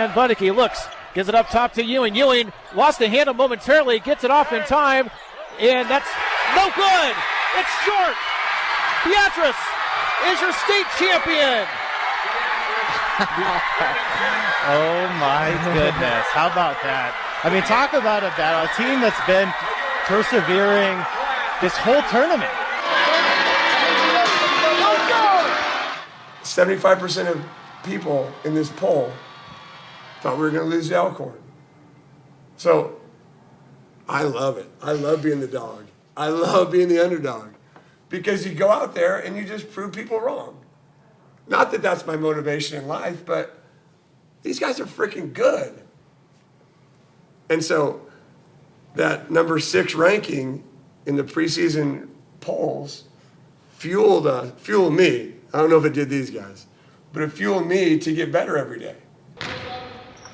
And Budeke looks, gives it up top to Ewing. Ewing lost the handle momentarily, gets it off in time, and that's no good. It's short. Beatrice is your state champion. Oh my goodness, how about that? I mean, talk about a battle, a team that's been persevering this whole tournament. 75% of people in this poll thought we were going to lose the Elkhorn. So I love it. I love being the dog. I love being the underdog because you go out there and you just prove people wrong. Not that that's my motivation in life, but these guys are freaking good. And so that number 6 ranking in the preseason polls fueled me. I don't know if it did these guys, but it fueled me to get better every day.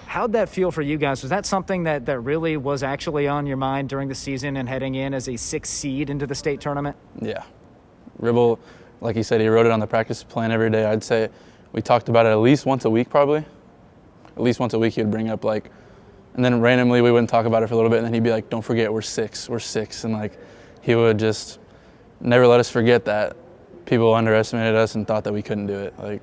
How'd that feel for you guys? Was that something that really was actually on your mind during the season and heading in as a 6th seed into the state tournament? Yeah. Ribble, like he said, he wrote it on the practice plan every day. I'd say we talked about it at least once a week probably. At least once a week he would bring up like, and then randomly we wouldn't talk about it for a little bit and then he'd be like, don't forget, we're 6. And like he would just never let us forget that. People underestimated us and thought that we couldn't do it. Like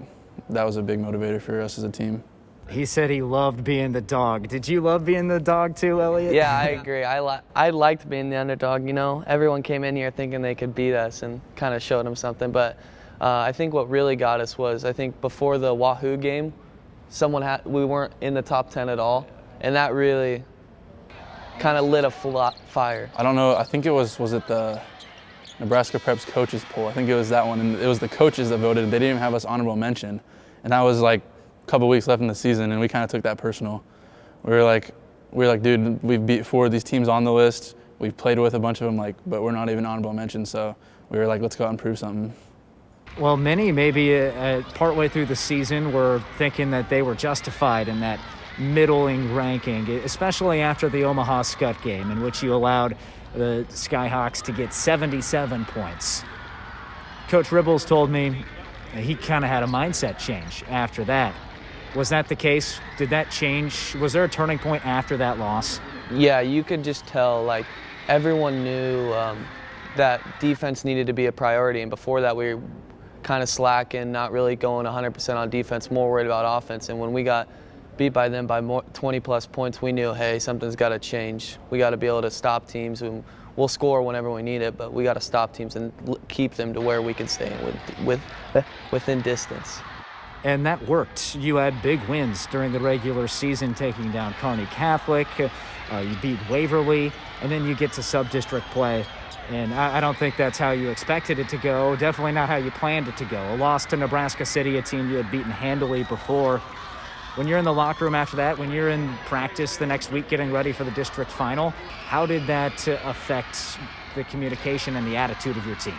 that was a big motivator for us as a team. He said he loved being the dog. Did you love being the dog too, Elliot? Yeah, I agree. I liked being the underdog, you know. Everyone came in here thinking they could beat us and kind of showed them something. But I think what really got us was, I think before the Wahoo game, we weren't in the top 10 at all. And that really kind of lit a fire. I don't know, I think it was it the Nebraska Preps coaches poll? I think it was that one, and it was the coaches that voted. They didn't even have us honorable mention. And that was like a couple weeks left in the season, and we kind of took that personal. We were like, dude, we've beat 4 of these teams on the list. We've played with a bunch of them, like, but we're not even honorable mention. So we were like, let's go out and prove something. Well, many maybe partway through the season were thinking that they were justified in that middling ranking, especially after the Omaha Scud game, in which you allowed the Skyhawks to get 77 points. Coach Ribbles told me he kind of had a mindset change after that. Was that the case? Did that change? Was there a turning point after that loss? Yeah, you could just tell, like, everyone knew that defense needed to be a priority, and before that we were kind of slacking, not really going 100% on defense, more worried about offense. And when we got beat by them by 20-plus points, we knew, hey, something's got to change. We got to be able to stop teams. We'll score whenever we need it, but we got to stop teams and keep them to where we can stay within distance. And that worked. You had big wins during the regular season, taking down Kearney Catholic. You beat Waverly, and then you get to sub-district play. And I don't think that's how you expected it to go. Definitely not how you planned it to go. A loss to Nebraska City, a team you had beaten handily before. When you're in the locker room after that, when you're in practice the next week getting ready for the district final, how did that affect the communication and the attitude of your team?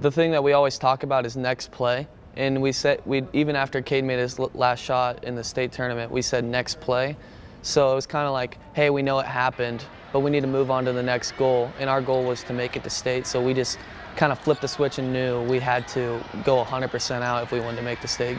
The thing that we always talk about is next play. And we said, even after Cade made his last shot in the state tournament, we said next play. So it was kind of like, hey, we know it happened, but we need to move on to the next goal. And our goal was to make it to state. So we just kind of flipped the switch and knew we had to go 100% out if we wanted to make the state.